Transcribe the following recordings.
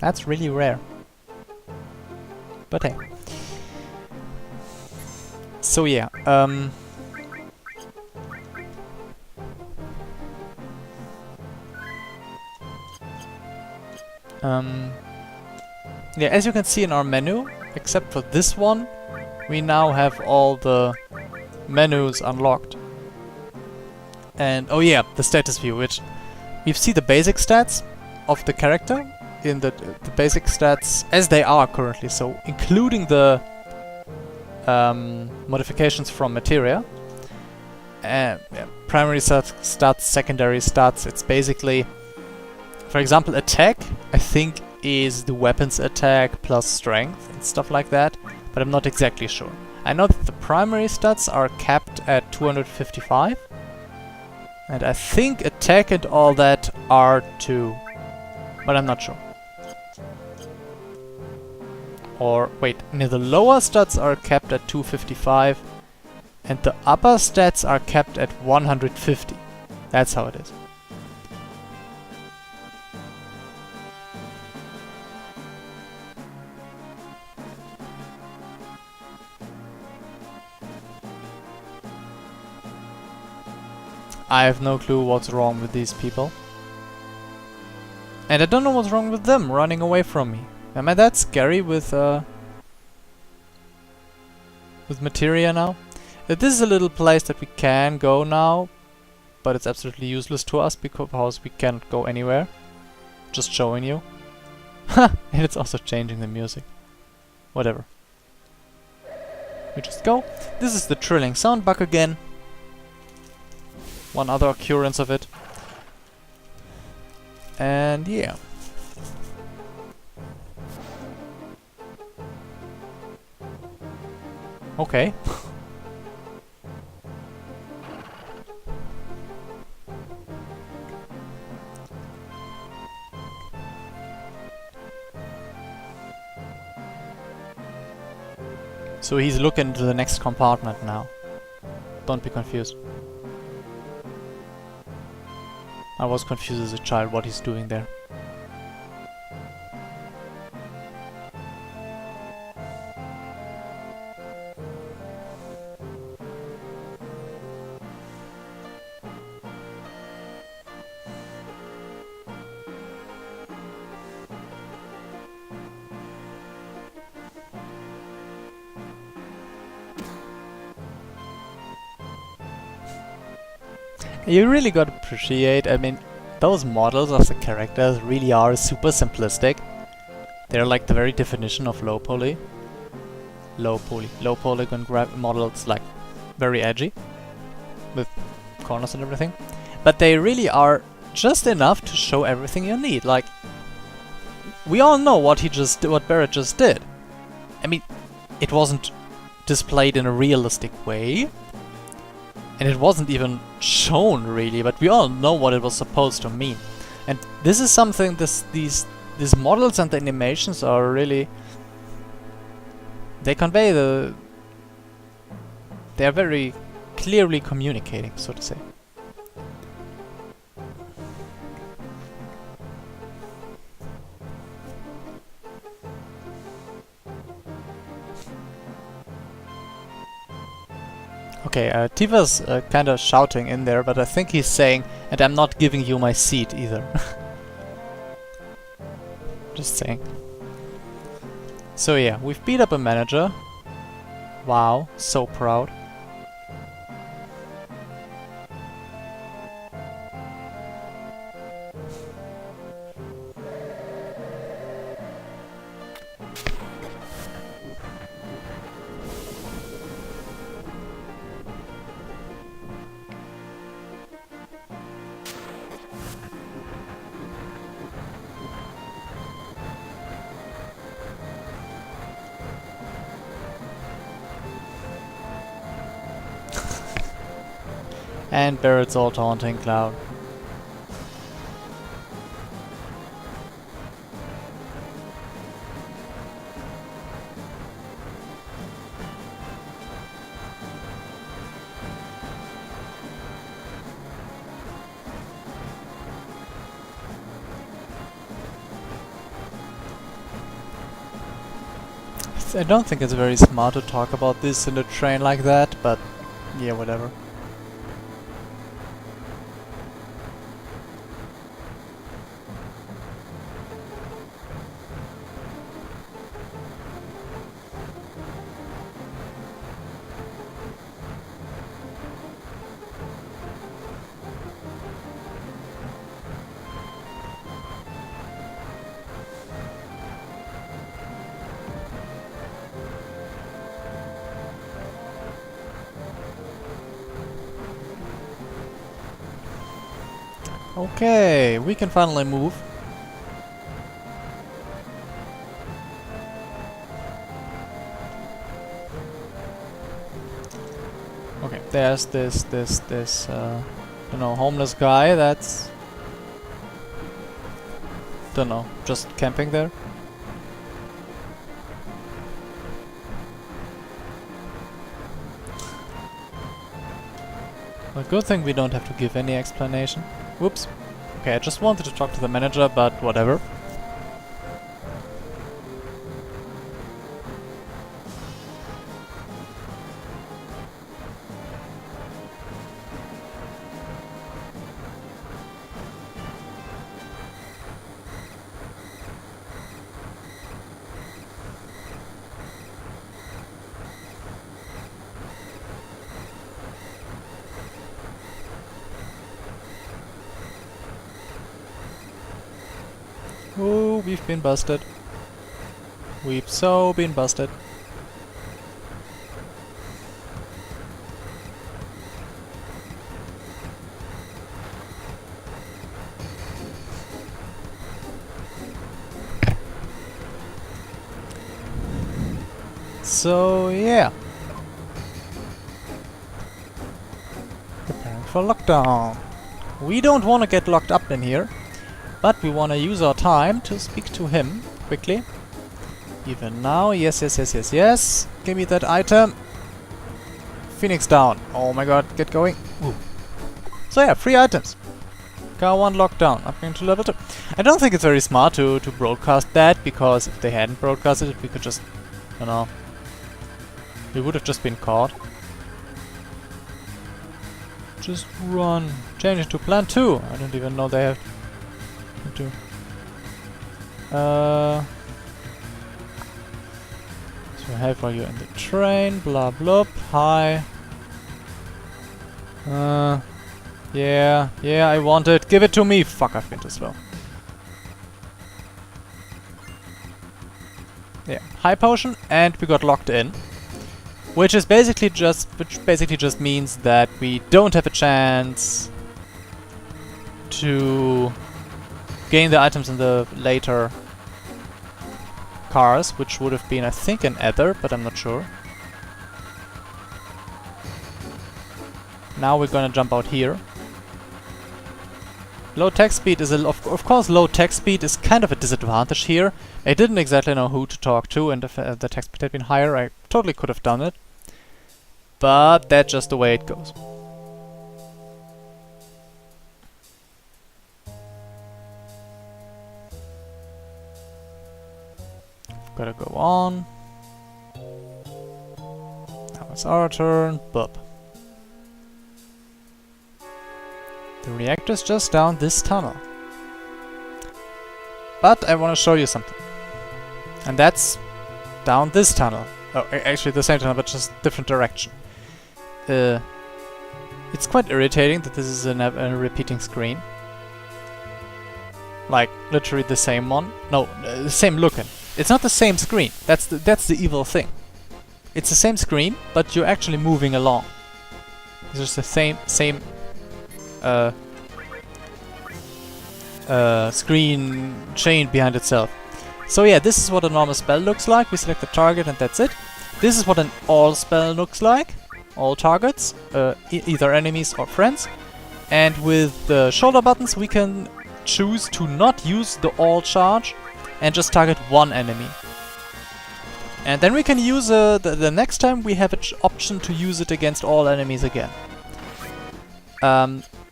That's really rare. But hey. So yeah, yeah, as you can see in our menu, except for this one, we now have all the menus unlocked. And oh yeah, the status view, which we see the basic stats of the character in the basic stats as they are currently, so including the modifications from materia. Yeah, primary stats, secondary stats, it's basically, for example, attack, I think, is the weapons attack plus strength and stuff like that, but I'm not exactly sure. I know that the primary stats are capped at 255, and I think attack and all that are too, but I'm not sure. Or wait, no, the lower stats are capped at 255, and the upper stats are capped at 150. That's how it is. I have no clue what's wrong with these people. And I don't know what's wrong with them running away from me. Am I that scary with materia now? This is a little place that we can go now, but it's absolutely useless to us because we can't go anywhere. Just showing you. And it's also changing the music. Whatever. We just go. This is the trilling sound bug again. One other occurrence of it. And yeah. Okay. So he's looking into the next compartment now. Don't be confused. I was confused as a child what he's doing there. You really gotta appreciate, I mean, those models of the characters really are super simplistic. They're like the very definition of low polygon models, like very edgy, with corners and everything. But they really are just enough to show everything you need. Like, we all know what Barrett just did. I mean, it wasn't displayed in a realistic way. And it wasn't even shown really, but we all know what it was supposed to mean. And this is something, these models and the animations are really... They convey they're very clearly communicating, so to say. Okay, Tiva's kind of shouting in there, but I think he's saying, and I'm not giving you my seat either. Just saying. So yeah, we've beat up a manager. Wow, so proud. And Barrett's all taunting Cloud. I don't think it's very smart to talk about this in a train like that, but yeah, whatever. Okay, we can finally move. Okay, there's this, you know, homeless guy that's, don't know, just camping there. Well, good thing we don't have to give any explanation. Whoops. Okay, I just wanted to talk to the manager, but whatever. Oh, we've been busted. We've so been busted. So, yeah. Preparing for lockdown. We don't want to get locked up in here. But we want to use our time to speak to him quickly. Even now. Yes, yes, yes, yes, yes. Give me that item. Phoenix down. Oh my god, get going. Ooh. So yeah, 3 items. Car 1 locked down. Upgrading to level 2. I don't think it's very smart to broadcast that, because if they hadn't broadcasted it, we could just, you know, we would have just been caught. Just run. Change it to plan 2. I don't even know they have to. So have while you're in the train, blah blah. Hi. Yeah, I want it. Give it to me. Fuck, I've been too slow. Yeah, high potion, and we got locked in, which basically just means that we don't have a chance to gain the items in the later cars, which would have been, I think, an ether, but I'm not sure. Now we're gonna jump out here. Low tech speed is of course low tech speed is kind of a disadvantage here. I didn't exactly know who to talk to, and if the tech speed had been higher, I totally could have done it. But that's just the way it goes. Gotta go on. Now it's our turn. Boop. The reactor's just down this tunnel. But I want to show you something. And that's down this tunnel. Oh, actually the same tunnel, but just different direction. It's quite irritating that this is a repeating screen. Like, literally the same one. No, the same looking. It's not the same screen. That's the evil thing. It's the same screen, but you're actually moving along. It's just the same screen chain behind itself. So yeah, this is what a normal spell looks like. We select the target and that's it. This is what an all spell looks like. All targets, either enemies or friends. And with the shoulder buttons we can choose to not use the all charge and just target one enemy. And then we can use the next time we have an option to use it against all enemies again.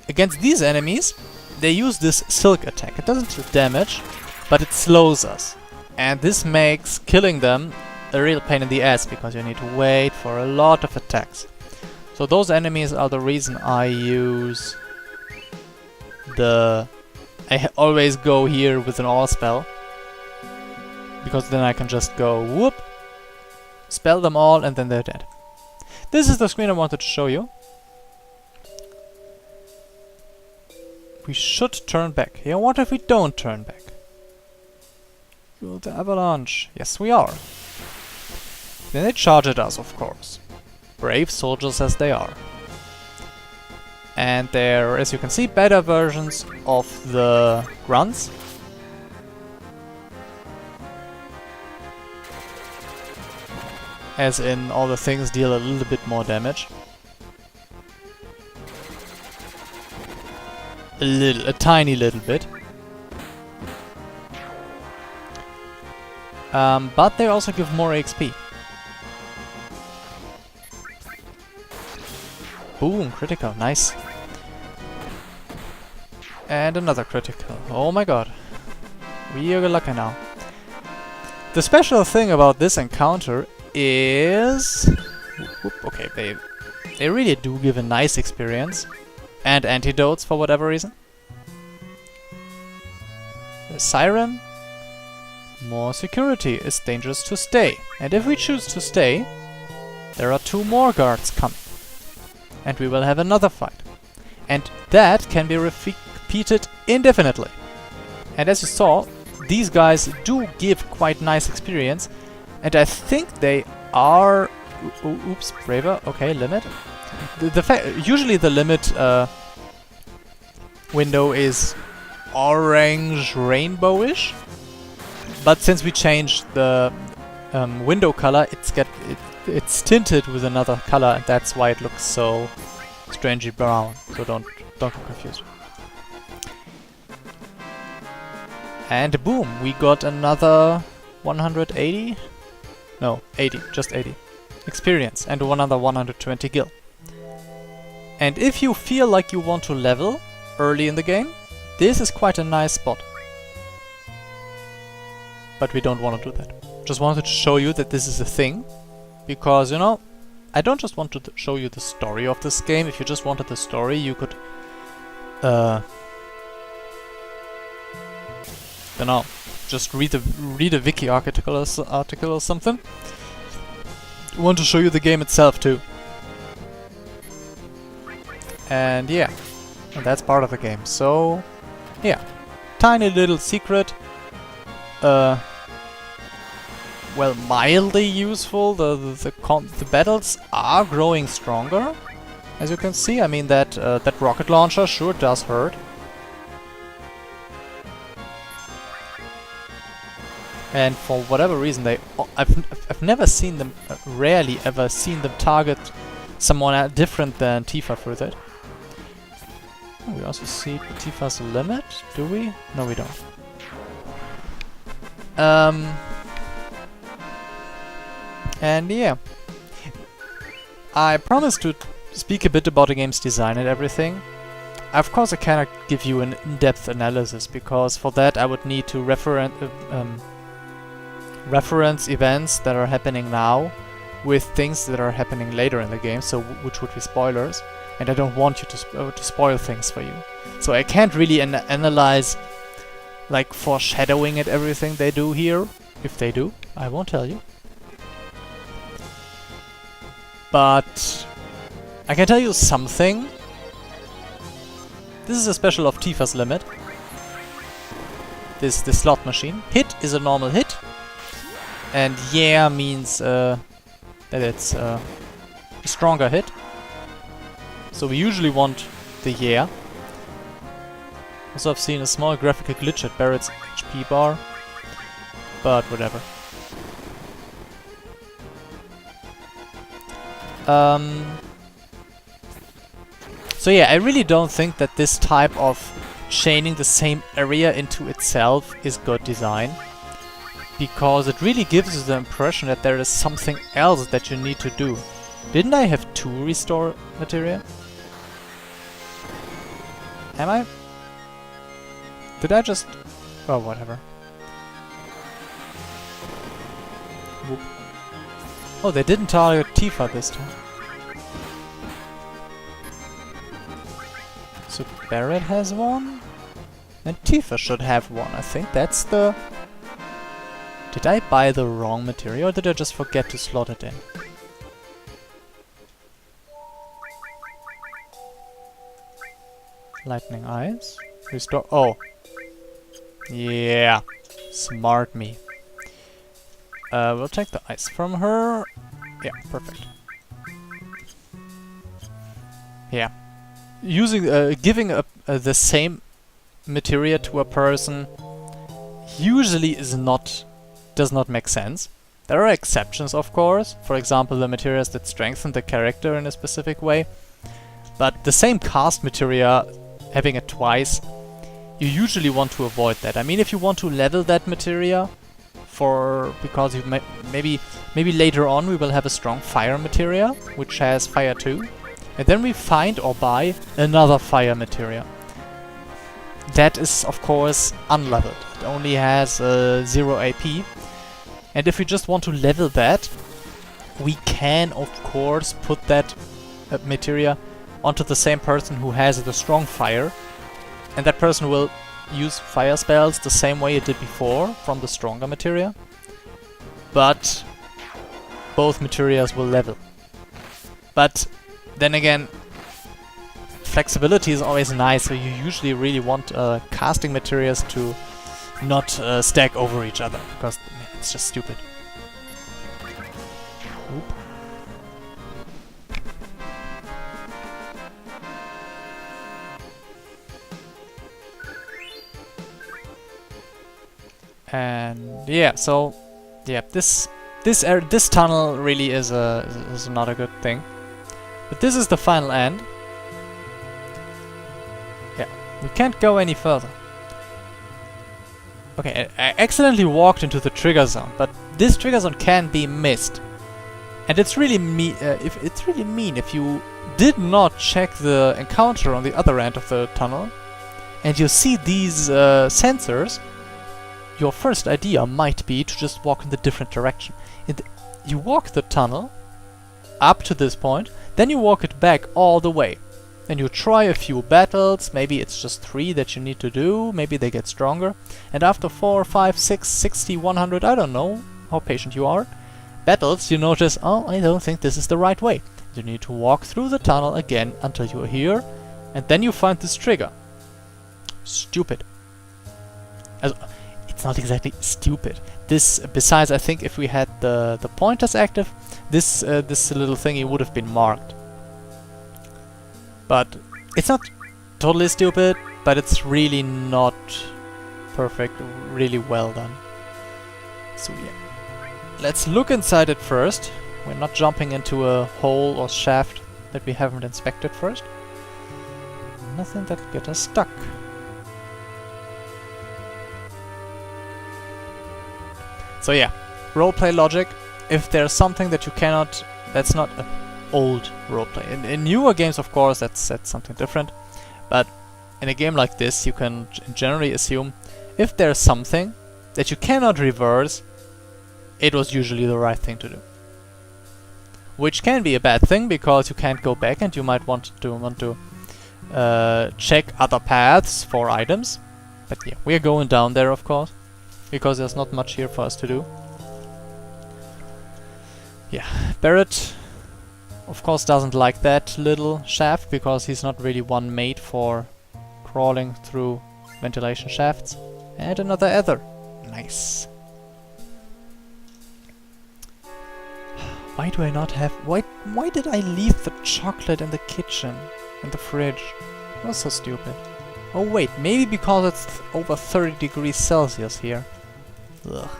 Against these enemies, they use this silk attack. It doesn't do damage, but it slows us. And this makes killing them a real pain in the ass because you need to wait for a lot of attacks. So those enemies are the reason I use the... I always go here with an all spell, because then I can just go whoop, spell them all, and then they're dead. This is the screen I wanted to show you. We should turn back. Yeah, what if we don't turn back? The avalanche. Yes, we are. Then they charge at us, of course. Brave soldiers as they are. And there are, as you can see, better versions of the grunts. As in, all the things deal a little bit more damage. A tiny little bit. But they also give more XP. Boom, critical, nice. And another critical. Oh my god. We are lucky now. The special thing about this encounter is... okay, they really do give a nice experience. And antidotes for whatever reason. The siren. More security is dangerous to stay. And if we choose to stay, there are 2 more guards coming. And we will have another fight. And that can be repeated indefinitely. And as you saw, these guys do give quite nice experience. And I think they are... oops, braver. Okay, limit. Usually the limit window is orange rainbowish, but since we changed the window color, it's tinted with another color, and that's why it looks so strangely brown. So don't get confused. And boom, we got another 180. No, 80, just 80 experience, and another 120 gil. And if you feel like you want to level early in the game, this is quite a nice spot. But we don't want to do that. Just wanted to show you that this is a thing, because, you know, I don't just want to show you the story of this game. If you just wanted the story, you could, you know, just read a wiki article or something. I want to show you the game itself too. And yeah, and that's part of the game. So yeah, tiny little secret. Well, mildly useful. The battles are growing stronger, as you can see. I mean that that rocket launcher sure does hurt. And for whatever reason, I've never seen them, rarely ever seen them target someone different than Tifa with it. We also see Tifa's limit, do we? No, we don't. And yeah, I promised to speak a bit about the game's design and everything. Of course, I cannot give you an in-depth analysis, because for that I would need to reference events that are happening now with things that are happening later in the game, so which would be spoilers, and I don't want you to spoil things for you. So I can't really analyze, like, foreshadowing at everything they do here. If they do, I won't tell you. But I can tell you something. This is a special of Tifa's limit. This slot machine. Hit is a normal hit. And yeah means that it's a stronger hit. So we usually want the yeah. Also, I've seen a small graphical glitch at Barrett's HP bar, but whatever. So yeah, I really don't think that this type of chaining the same area into itself is good design, because it really gives you the impression that there is something else that you need to do. Didn't I have 2 restore materia? Am I? Did I just... oh, whatever. Whoop. Oh, they didn't target Tifa this time. So Barret has one, and Tifa should have one. I think that's the... Did I buy the wrong material, or did I just forget to slot it in? Lightning Eyes. Restore... Oh. Yeah. Smart me. We'll take the ice from her. Yeah, perfect. Yeah. Using, giving the same materia to a person usually does not make sense. There are exceptions, of course. For example, the materials that strengthen the character in a specific way. But the same cast materia, having it twice, you usually want to avoid that. I mean, if you want to level that materia, because you maybe later on we will have a strong fire materia, which has fire 2, and then we find or buy another fire materia. That is, of course, unleveled. It only has 0 AP. And if we just want to level that, we can, of course, put that materia onto the same person who has the strong fire, and that person will use fire spells the same way it did before from the stronger materia, but both materials will level. But then again, flexibility is always nice, so you usually really want casting materials to not stack over each other, because it's just stupid. Oop. And yeah, so yeah, this tunnel really is not a good thing. But this is the final end. Yeah, we can't go any further. Okay, I accidentally walked into the trigger zone, but this trigger zone can be missed, and it's really mean. It's really mean if you did not check the encounter on the other end of the tunnel, and you see these sensors. Your first idea might be to just walk in the different direction. You walk the tunnel up to this point, then you walk it back all the way. Then you try a few battles, maybe it's just 3 that you need to do, maybe they get stronger. And after 4, 5, 6, 60, 100, I don't know how patient you are, battles, you notice, oh, I don't think this is the right way. You need to walk through the tunnel again until you're here, and then you find this trigger. Stupid. It's not exactly stupid. This, besides, I think if we had the pointers active, this little thingy would have been marked. But it's not totally stupid, but it's really not perfect, really well done. So yeah, let's look inside it first. We're not jumping into a hole or shaft that we haven't inspected first. Nothing that gets us stuck. So yeah, roleplay logic. If there's something that you cannot, that's not an old roleplay. In newer games, of course, that's something different. But in a game like this, you can generally assume if there's something that you cannot reverse, it was usually the right thing to do. Which can be a bad thing because you can't go back, and you might want to check other paths for items. But yeah, we're going down there, of course, because there's not much here for us to do. Yeah, Barret, of course, doesn't like that little shaft because he's not really one made for crawling through ventilation shafts. And another ether. Nice. Why do I not have... Why did I leave the chocolate in the kitchen? In the fridge? That was so stupid. Oh wait, maybe because it's over 30 degrees Celsius here. Ugh.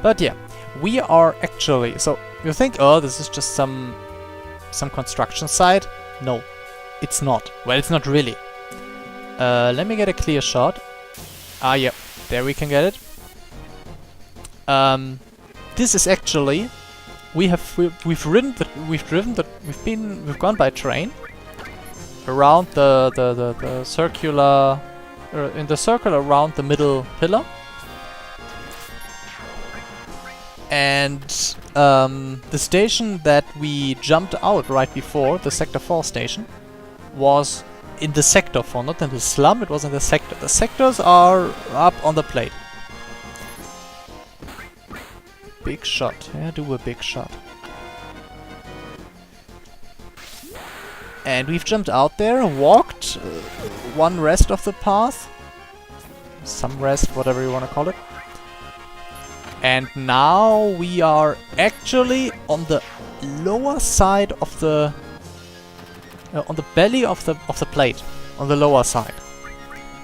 But yeah, we are actually... So, you think, oh, this is just some construction site? No, it's not. Well, it's not really. Let me get a clear shot. Ah, yeah, there we can get it. This is actually... We've gone by train around the circular... in the circle around the middle pillar. And the station that we jumped out right before, the Sector 4 station, was in the Sector 4, not in the slum, it was in the sector. The sectors are up on the plate. Big shot. Yeah, do a big shot. And we've jumped out there, walked one rest of the path. Some rest, whatever you want to call it. And now we are actually on the lower side of the... on the belly of the plate. On the lower side.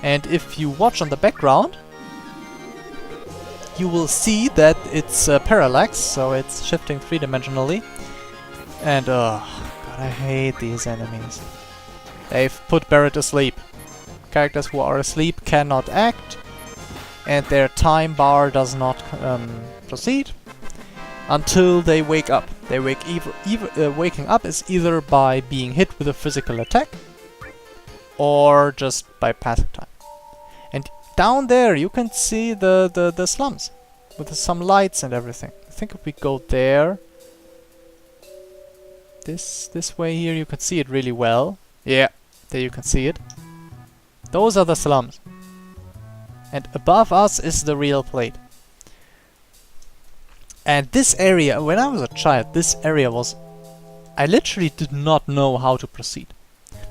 And if you watch on the background, you will see that it's parallax, so it's shifting three-dimensionally. And God, I hate these enemies. They've put Barret asleep. Characters who are asleep cannot act, and their time bar does not proceed until they wake up. They waking up is either by being hit with a physical attack or just by passive time. And down there you can see the slums with some lights and everything. I think if we go there, this way here, you can see it really well. Yeah, there you can see it. Those are the slums. And above us is the real plate. And this area, when I was a child, this area was... I literally did not know how to proceed.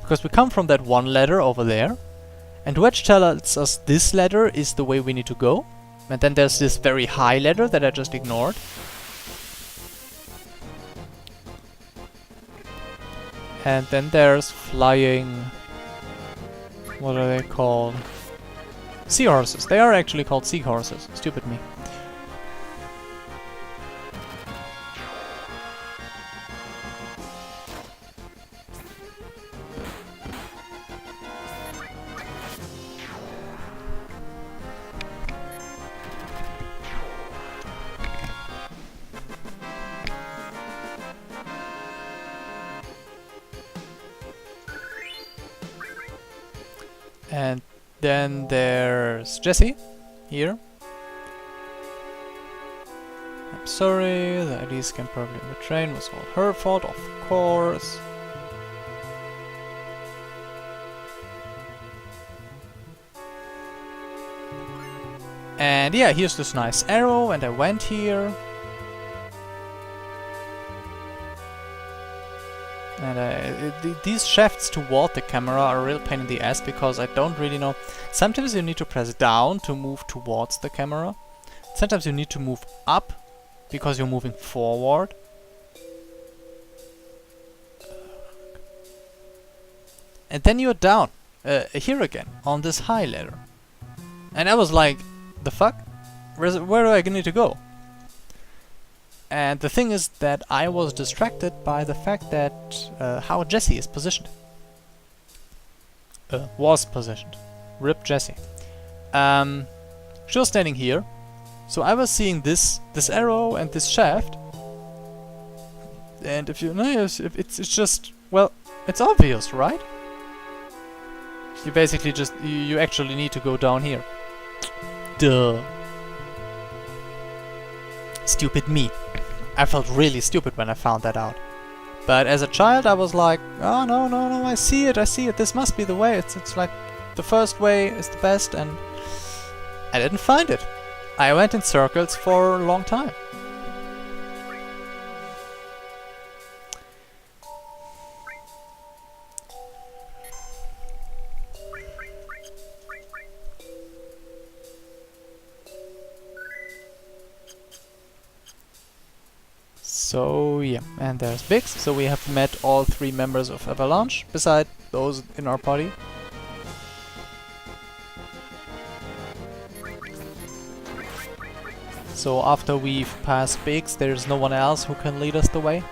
Because we come from that one ladder over there, and Wedge tells us this ladder is the way we need to go. And then there's this very high ladder that I just ignored. And then there's flying... what are they called? Seahorses. They are actually called seahorses. Stupid me. And then there's Jessie, here. I'm sorry, the ID scan problem in the train was all her fault, of course. And yeah, here's this nice arrow, and I went here. And these shafts toward the camera are a real pain in the ass because I don't really know. Sometimes you need to press down to move towards the camera. Sometimes you need to move up because you're moving forward. And then you're down, here again, on this high ladder. And I was like, the fuck? Where do I need to go? And the thing is that I was distracted by the fact that how Jessie is positioned. Was positioned. Rip Jessie. She was standing here, so I was seeing this arrow and this shaft. And if you notice, it's just, well, it's obvious, right? You basically just you actually need to go down here. Duh. Stupid me. I felt really stupid when I found that out. But as a child I was like, oh no, I see it, this must be the way, it's like the first way is the best, and I didn't find it. I went in circles for a long time. So yeah, and there's Biggs, so we have met all 3 members of Avalanche, beside those in our party. So after we've passed Biggs, there's no one else who can lead us the way.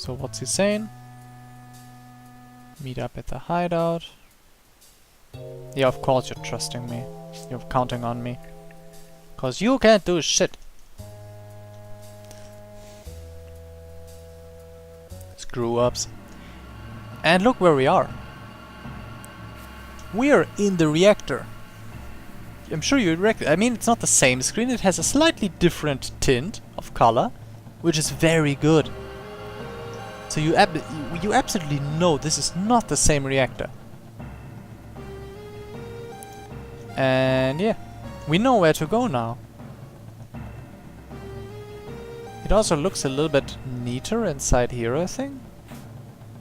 So what's he saying? Meet up at the hideout. Yeah, of course you're trusting me. You're counting on me. 'Cause you can't do shit. Screw-ups. And look where we are. We are in the reactor. I'm sure you I mean, it's not the same screen. It has a slightly different tint of color, which is very good. So you absolutely know this is not the same reactor. And yeah, we know where to go now. It also looks a little bit neater inside here, I think.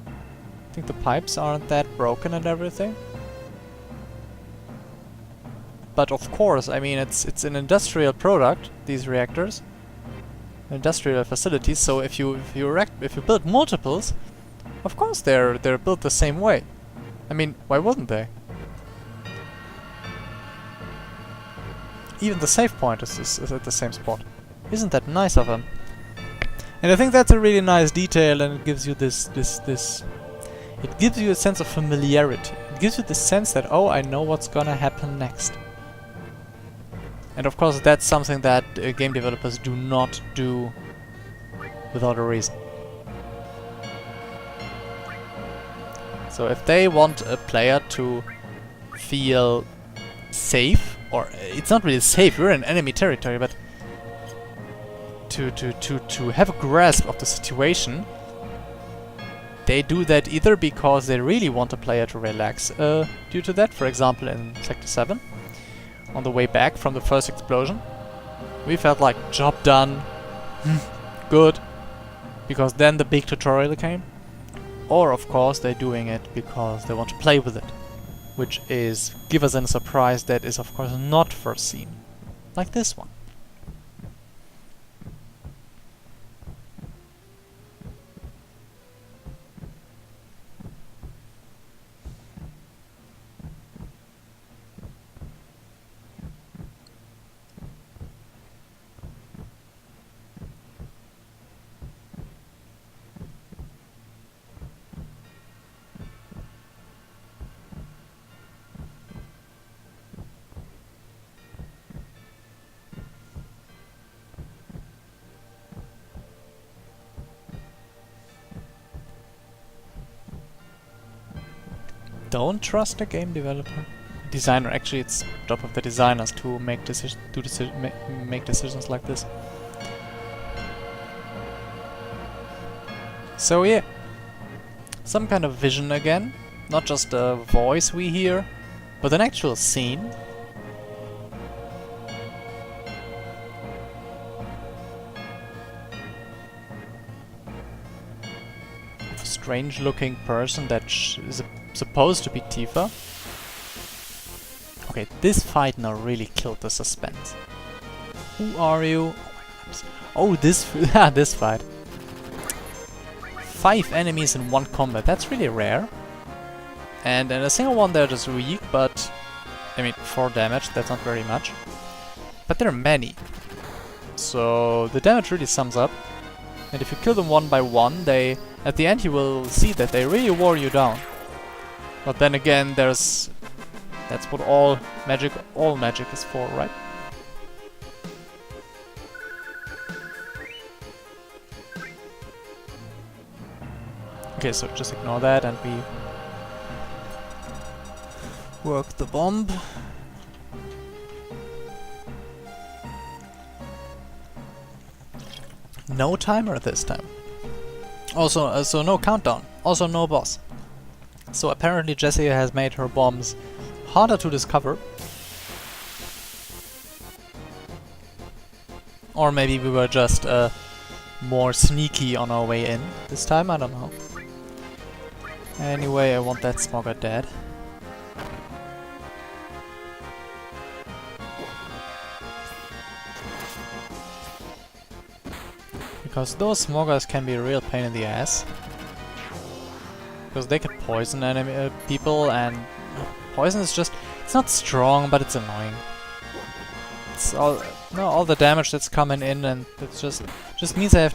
I think the pipes aren't that broken and everything. But of course, I mean, it's an industrial product, these reactors. Industrial facilities, so if you build multiples, of course they're built the same way. I mean, why wouldn't they? Even the save point is at the same spot. Isn't that nice of them? And I think that's a really nice detail, and it gives you this. It gives you a sense of familiarity. It gives you the sense that, oh, I know what's gonna happen next. And of course that's something that game developers do not do without a reason. So if they want a player to feel safe, or it's not really safe, we're in enemy territory, but to have a grasp of the situation, they do that either because they really want the player to relax due to that. For example, in Sector 7. On the way back from the first explosion, we felt like, job done, good, because then the big tutorial came. Or of course they're doing it because they want to play with it, which is give us a surprise that is of course not foreseen, like this one. Don't trust the game developer. Designer, actually it's job of the designers to make make decisions like this. So yeah, some kind of vision again, not just a voice we hear, but an actual scene. A strange looking person that is supposed to be Tifa. Okay, this fight now really killed the suspense. Who are you? Oh, this this fight. 5 enemies in one combat. That's really rare. And a single one they're just weak, but I mean 4 damage. That's not very much. But there are many, so the damage really sums up. And if you kill them one by one, they at the end you will see that they really wore you down. But then again, that's what all magic is for, right? Okay, so just ignore that and we work the bomb. No timer this time. Also, so no countdown. Also no boss. So apparently Jessie has made her bombs harder to discover. Or maybe we were just more sneaky on our way in this time, I don't know. Anyway, I want that Smogger dead. Because those Smoggers can be a real pain in the ass. Because they can poison enemy people, and poison is just, it's not strong, but it's annoying. It's all the damage that's coming in, and it just means I have